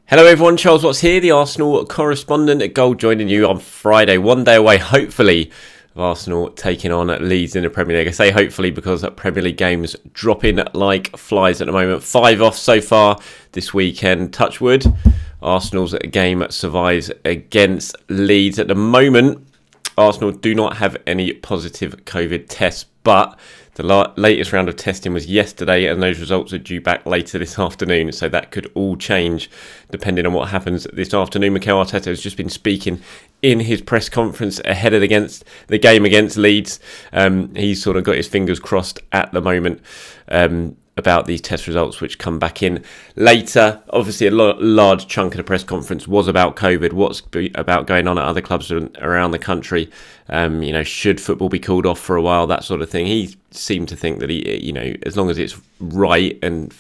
Hello everyone, Charles Watts here, the Arsenal correspondent at Goal, joining you on Friday, one day away, hopefully, of Arsenal taking on Leeds in the Premier League. I say hopefully because Premier League games dropping like flies at the moment. 5 off so far this weekend, touch wood. Arsenal's game survives against Leeds. At the moment, Arsenal do not have any positive COVID tests, but the latest round of testing was yesterday and those results are due back later this afternoon, so that could all change depending on what happens this afternoon. Mikel Arteta has just been speaking in his press conference ahead of the game against Leeds. He's sort of got his fingers crossed at the moment about these test results, which come back in later. Obviously, a large chunk of the press conference was about COVID, what's about going on at other clubs around the country. You know, should football be called off for a while, that sort of thing. He seemed to think that you know, as long as it's right and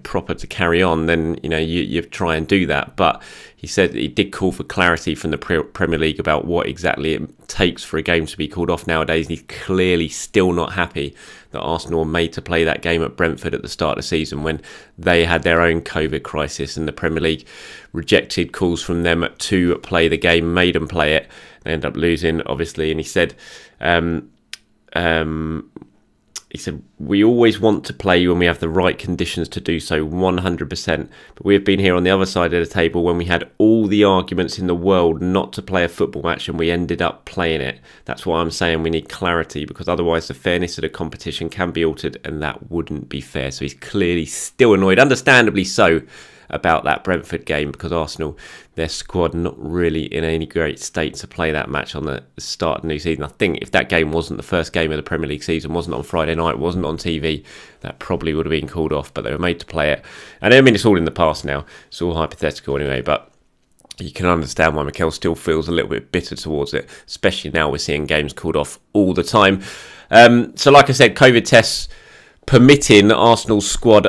proper to carry on, then you try and do that. But he said he did call for clarity from the Premier League about what exactly it takes for a game to be called off nowadays. And he's clearly still not happy that Arsenal were made to play that game at Brentford at the start of the season when they had their own COVID crisis, and the Premier League rejected calls from them to play the game, made them play it. They ended up losing, obviously. And he said, we always want to play when we have the right conditions to do so, 100%. But we have been here on the other side of the table when we had all the arguments in the world not to play a football match and we ended up playing it. That's why I'm saying we need clarity, because otherwise the fairness of the competition can be altered and that wouldn't be fair. So he's clearly still annoyed, understandably so, about that Brentford game, because Arsenal, their squad, not really in any great state to play that match on the start of the new season. I think if that game wasn't the first game of the Premier League season, wasn't on Friday night, wasn't on TV, that probably would have been called off, but they were made to play it. And I mean, it's all in the past now. It's all hypothetical anyway, but you can understand why Mikel still feels a little bit bitter towards it, especially now we're seeing games called off all the time. So like I said, COVID tests permitting, Arsenal's squad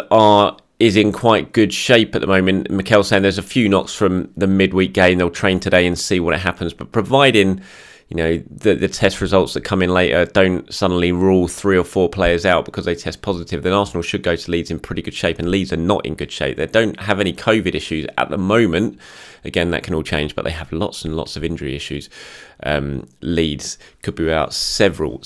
is in quite good shape at the moment. Mikel's saying there's a few knocks from the midweek game. They'll train today and see what happens. But providing, the test results that come in later don't suddenly rule 3 or 4 players out because they test positive, then Arsenal should go to Leeds in pretty good shape. And Leeds are not in good shape. They don't have any COVID issues at the moment. Again, that can all change, but they have lots and lots of injury issues. Leeds could be without several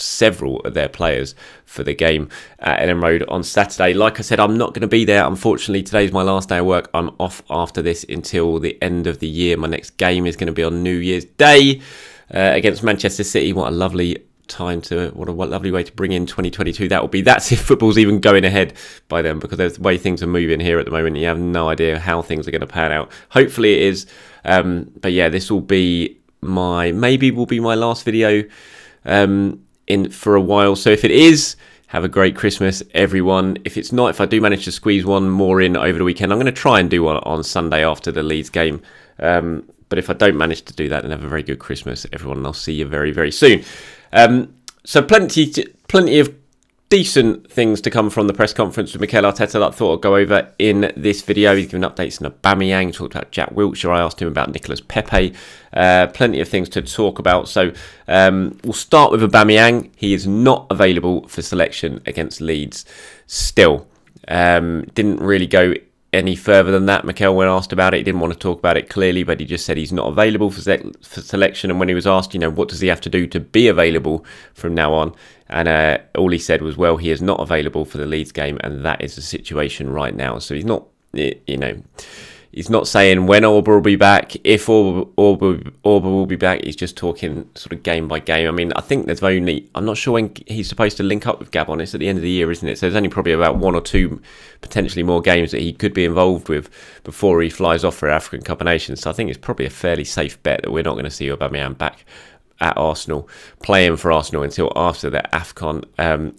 of their players for the game at Ellen Road on Saturday. Like I said, I'm not going to be there. Unfortunately, today's my last day of work. I'm off after this until the end of the year. My next game is going to be on New Year's Day against Manchester City. What a lovely time what a lovely way to bring in 2022 that will be. That's if football's even going ahead by then, because there's the way things are moving here at the moment. You have no idea how things are going to pan out. Hopefully it is, but yeah, this will be maybe my last video in for a while. So if it is, have a great Christmas, everyone. If it's not, if I do manage to squeeze one more in over the weekend, I'm going to try and do one on Sunday after the Leeds game. But if I don't manage to do that, then have a very good Christmas, everyone, and I'll see you very, very soon. So plenty of decent things to come from the press conference with Mikel Arteta that I thought I'd go over in this video. He's given updates on Aubameyang, talked about Jack Wilshere. I asked him about Nicolas Pepe. Plenty of things to talk about. So we'll start with Aubameyang. He is not available for selection against Leeds still. Didn't really go any further than that. Mikel, when asked about it, he didn't want to talk about it clearly, but he just said he's not available for selection. And when he was asked, what does he have to do to be available from now on, and all he said was, well, he is not available for the Leeds game, and that is the situation right now. So he's not, he's not saying when Auba will be back, if Auba will be back. He's just talking sort of game by game. I mean, I think there's I'm not sure when he's supposed to link up with Gabon. It's at the end of the year, isn't it? So there's only probably about 1 or 2, potentially more games that he could be involved with before he flies off for African Cup of Nations. So I think it's probably a fairly safe bet that we're not going to see Aubameyang back at Arsenal, playing for Arsenal until after the AFCON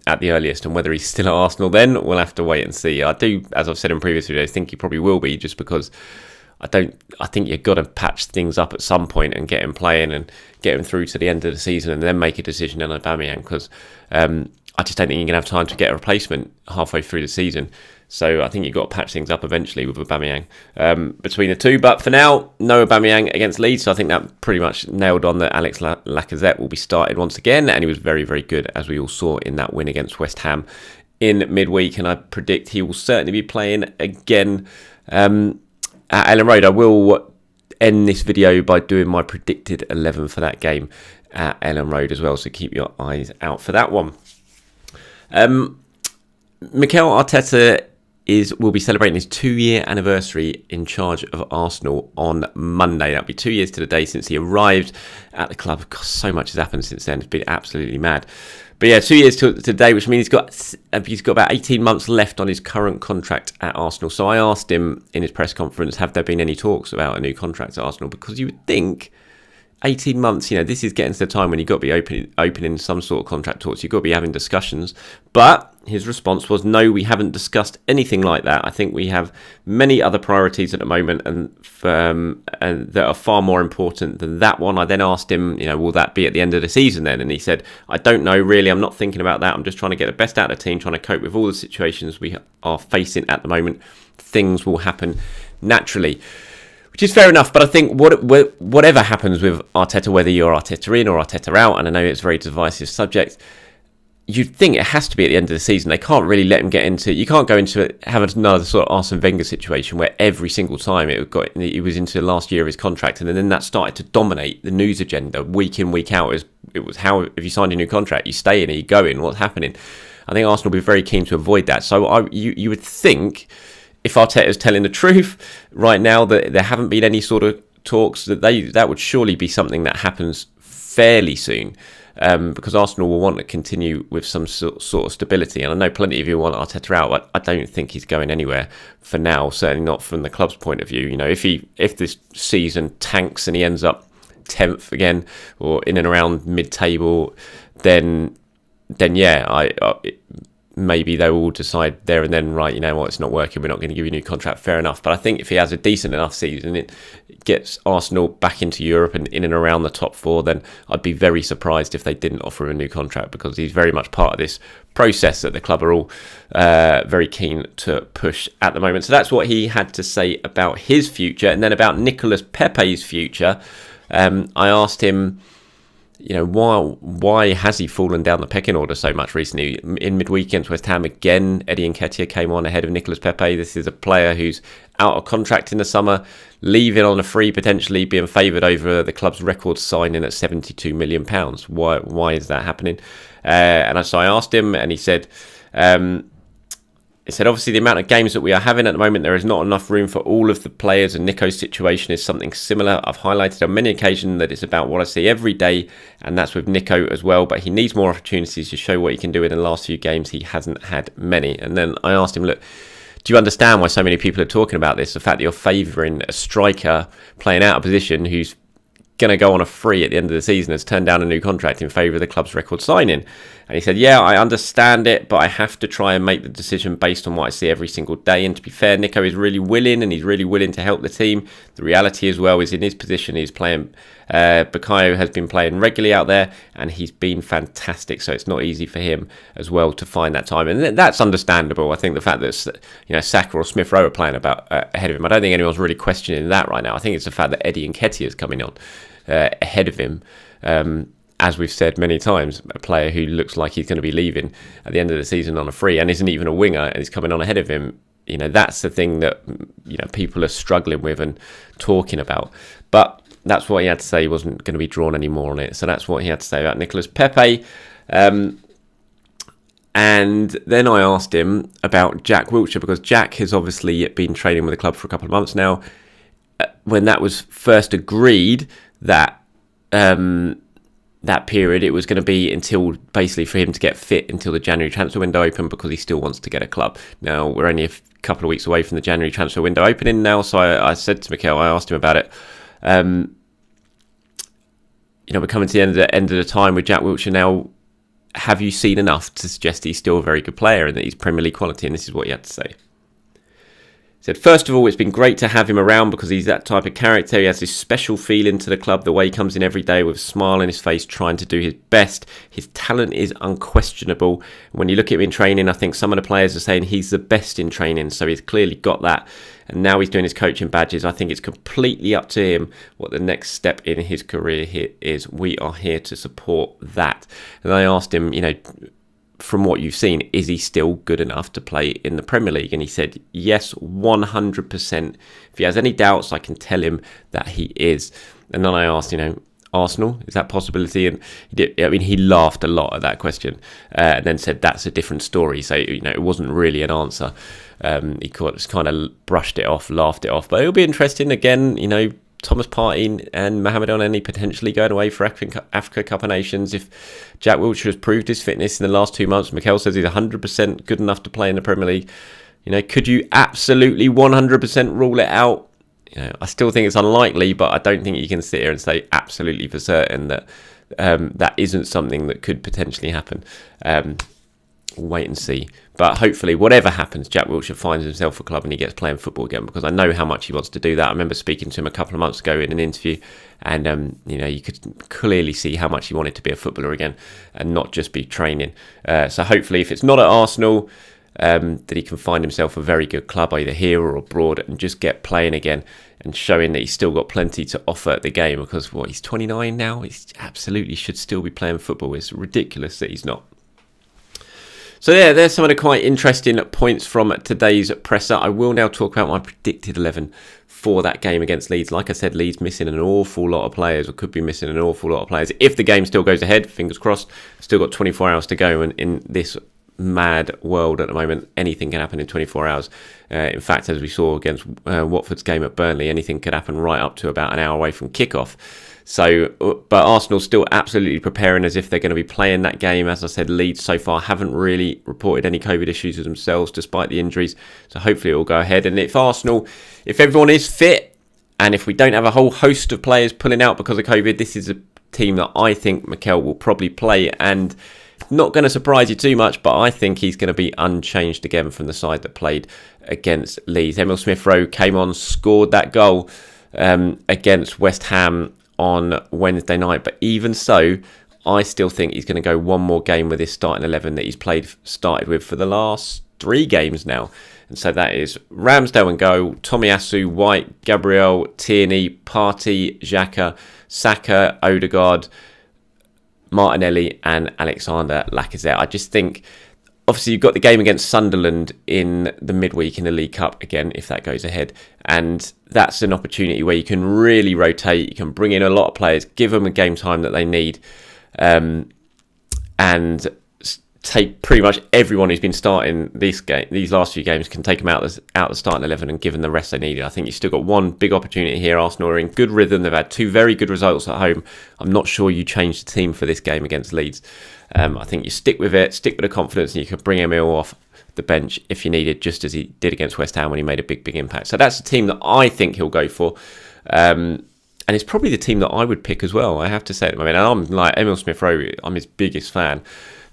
at the earliest. And whether he's still at Arsenal then, we'll have to wait and see. I do, as I've said in previous videos, think he probably will be, just because I think you've got to patch things up at some point and get him playing and get him through to the end of the season and then make a decision on Aubameyang, because I just don't think you're going to have time to get a replacement halfway through the season. So I think you've got to patch things up eventually with Aubameyang between the two. But for now, no Aubameyang against Leeds. So I think that pretty much nailed on that Alex Lacazette will be started once again. And he was very, very good, as we all saw in that win against West Ham in midweek. And I predict he will certainly be playing again at Ellen Road. I will end this video by doing my predicted 11 for that game at Ellen Road as well. So keep your eyes out for that one. Mikel Arteta will be celebrating his 2-year anniversary in charge of Arsenal on Monday. That'll be 2 years to the day since he arrived at the club. God, so much has happened since then. It's been absolutely mad. But yeah, 2 years to today, which means he's got about 18 months left on his current contract at Arsenal. So I asked him in his press conference, have there been any talks about a new contract at Arsenal? Because you would think 18 months, this is getting to the time when you've got to be opening some sort of contract talks. You've got to be having discussions. But his response was, no, we haven't discussed anything like that. I think we have many other priorities at the moment and that are far more important than that one. I then asked him, will that be at the end of the season then? And he said, I don't know, really. I'm not thinking about that. I'm just trying to get the best out of the team, trying to cope with all the situations we are facing at the moment. Things will happen naturally. Which is fair enough, but I think whatever happens with Arteta, whether you're Arteta in or Arteta out, and I know it's a very divisive subject, you'd think it has to be at the end of the season. They can't really let him get into it. You can't go into it, have another sort of Arsene Wenger situation where every single time it was into the last year of his contract, and then that started to dominate the news agenda week in, week out. It was how, if you signed a new contract, you stay in, you go in, what's happening? I think Arsenal will be very keen to avoid that. So you would think, if Arteta is telling the truth right now, that there haven't been any sort of talks, that would surely be something that happens fairly soon, because Arsenal will want to continue with some sort of stability. And I know plenty of you want Arteta out, but I don't think he's going anywhere for now, certainly not from the club's point of view. If this season tanks and he ends up 10th again or in and around mid-table, then yeah, maybe they will decide there and then, right, it's not working, we're not going to give you a new contract, fair enough. But I think if he has a decent enough season, it gets Arsenal back into Europe and in and around the top four, then I'd be very surprised if they didn't offer him a new contract, because he's very much part of this process that the club are all very keen to push at the moment. So that's what he had to say about his future. And then about Nicolas Pepe's future, I asked him, why has he fallen down the pecking order so much recently? In midweek against West Ham again, Eddie Nketiah came on ahead of Nicolas Pepe. This is a player who's out of contract in the summer, leaving on a free, potentially being favoured over the club's record signing at £72 million. Why is that happening? So I asked him, and he said, obviously the amount of games that we are having at the moment, there is not enough room for all of the players, and Nico's situation is something similar. I've highlighted on many occasions that it's about what I see every day, and that's with Nico as well, but he needs more opportunities to show what he can do in the last few games. He hasn't had many. And then I asked him, look, do you understand why so many people are talking about this? The fact that you're favouring a striker playing out of position who's going to go on a free at the end of the season, has turned down a new contract in favour of the club's record signing. And he said, yeah, I understand it, but I have to try and make the decision based on what I see every single day. And to be fair, Nico is really willing, and he's really willing to help the team. The reality as well is, in his position, he's playing, Bukayo has been playing regularly out there, and he's been fantastic. So it's not easy for him as well to find that time. And that's understandable. I think the fact that, Saka or Smith Rowe are playing ahead of him, I don't think anyone's really questioning that right now. I think it's the fact that Eddie Nketiah is coming on ahead of him. As we've said many times, a player who looks like he's going to be leaving at the end of the season on a free and isn't even a winger and is coming on ahead of him. That's the thing that people are struggling with and talking about. But that's what he had to say. He wasn't going to be drawn any more on it. So that's what he had to say about Nicolas Pepe. And then I asked him about Jack Wilshere, because Jack has obviously been training with the club for a couple of months now. When that was first agreed, that period, it was going to be until basically for him to get fit until the January transfer window open, because he still wants to get a club. Now we're only a couple of weeks away from the January transfer window opening now, so I said to Mikel, I asked him about it. We're coming to the end of the time with Jack Wilshere now. Have you seen enough to suggest he's still a very good player and that he's Premier League quality? And this is what he had to say. Said, first of all, it's been great to have him around because he's that type of character. He has this special feeling to the club, the way he comes in every day with a smile on his face, trying to do his best. His talent is unquestionable. When you look at him in training, I think some of the players are saying he's the best in training, so he's clearly got that. And now he's doing his coaching badges. I think it's completely up to him what the next step in his career here is. We are here to support that. And I asked him, you know, from what you've seen, is he still good enough to play in the Premier League? And he said, yes, 100%. If he has any doubts, I can tell him that he is. And then I asked, you know, Arsenal, is that a possibility? And he did, I mean, he laughed a lot at that question, and then said that's a different story. So, you know, it wasn't really an answer. He kind of brushed it off, laughed it off. But it'll be interesting. Again, you know, Thomas Partey and Mohamed El-Neni potentially going away for Africa Cup of Nations. If Jack Wilshere has proved his fitness in the last 2 months, Mikel says he's 100% good enough to play in the Premier League. You know, could you absolutely 100% rule it out? You know, I still think it's unlikely, but I don't think you can sit here and say absolutely for certain that that isn't something that could potentially happen. We'll wait and see. But hopefully, whatever happens, Jack Wilshere finds himself a club and he gets playing football again, because I know how much he wants to do that. I remember speaking to him a couple of months ago in an interview, and you know, you could clearly see how much he wanted to be a footballer again and not just be training. So hopefully, if it's not at Arsenal, that he can find himself a very good club either here or abroad and just get playing again and showing that he's still got plenty to offer at the game, because what, he's 29 now, he absolutely should still be playing football. It's ridiculous that he's not. So yeah, there's some of the quite interesting points from today's presser. I will now talk about my predicted 11 for that game against Leeds. Like I said, Leeds missing an awful lot of players, or could be missing an awful lot of players. If the game still goes ahead, fingers crossed, still got 24 hours to go, and in this mad world at the moment, anything can happen in 24 hours. In fact, as we saw against Watford's game at Burnley, anything could happen right up to about an hour away from kickoff. So, but Arsenal still absolutely preparing as if they're going to be playing that game. As I said, Leeds so far haven't really reported any COVID issues themselves, despite the injuries. So hopefully it will go ahead. And if Arsenal, if everyone is fit, and if we don't have a whole host of players pulling out because of COVID, this is a team that I think Mikel will probably play. And not going to surprise you too much, but I think he's going to be unchanged again from the side that played against Leeds. Emile Smith-Rowe came on, scored that goal against West Ham on Wednesday night, but even so, I still think he's going to go one more game with his starting 11 that he's started with for the last 3 games now. And so that is Ramsdale and goal, Tomiyasu, White, Gabriel, Tierney, Partey, Xhaka, Saka, Odegaard, Martinelli and Alexander Lacazette. I just think, obviously, you've got the game against Sunderland in the midweek in the League Cup, again, if that goes ahead. And that's an opportunity where you can really rotate. You can bring in a lot of players, give them a game time that they need, and take pretty much everyone who's been starting these last few games, can take them out the starting 11 and give them the rest they needed. I think you've still got one big opportunity here. Arsenal are in good rhythm. They've had 2 very good results at home. I'm not sure you change the team for this game against Leeds. I think you stick with it, stick with the confidence, and you can bring Emile off the bench if you needed, just as he did against West Ham when he made a big impact. So that's the team that I think he'll go for. And it's probably the team that I would pick as well, I have to say. I mean, I'm like Emile Smith-Rowe, I'm his biggest fan.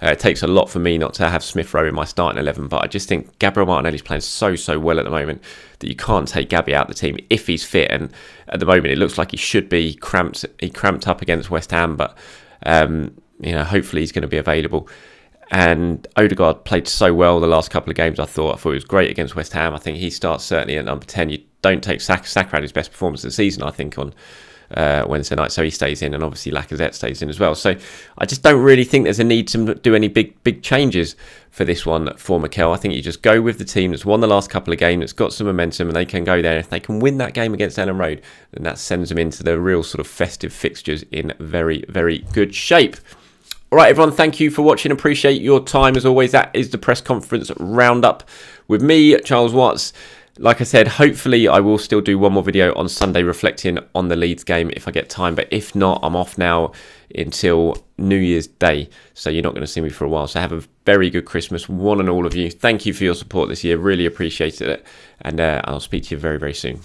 It takes a lot for me not to have Smith-Rowe in my starting 11, but I just think Gabriel Martinelli's playing so well at the moment that you can't take Gabby out of the team if he's fit. And at the moment, it looks like he should be cramped. He cramped up against West Ham, but you know, hopefully he's going to be available. And Odegaard played so well the last couple of games. I thought he was great against West Ham. I think he starts certainly at number 10. You don't take Saka had his best performance of the season, I think, on Wednesday night, so he stays in, and obviously Lacazette stays in as well. So I just don't really think there's a need to do any big changes for this one for Mikel. I think you just go with the team that's won the last couple of games, that's got some momentum, and they can go there. If they can win that game against Ellen Road, then that sends them into the real sort of festive fixtures in very good shape. All right, everyone, thank you for watching. Appreciate your time. As always, that is the press conference roundup with me, Charles Watts. Like I said, hopefully I will still do one more video on Sunday reflecting on the Leeds game if I get time. But if not, I'm off now until New Year's Day. So you're not going to see me for a while. So have a very good Christmas, one and all of you. Thank you for your support this year. Really appreciated it. And I'll speak to you very soon.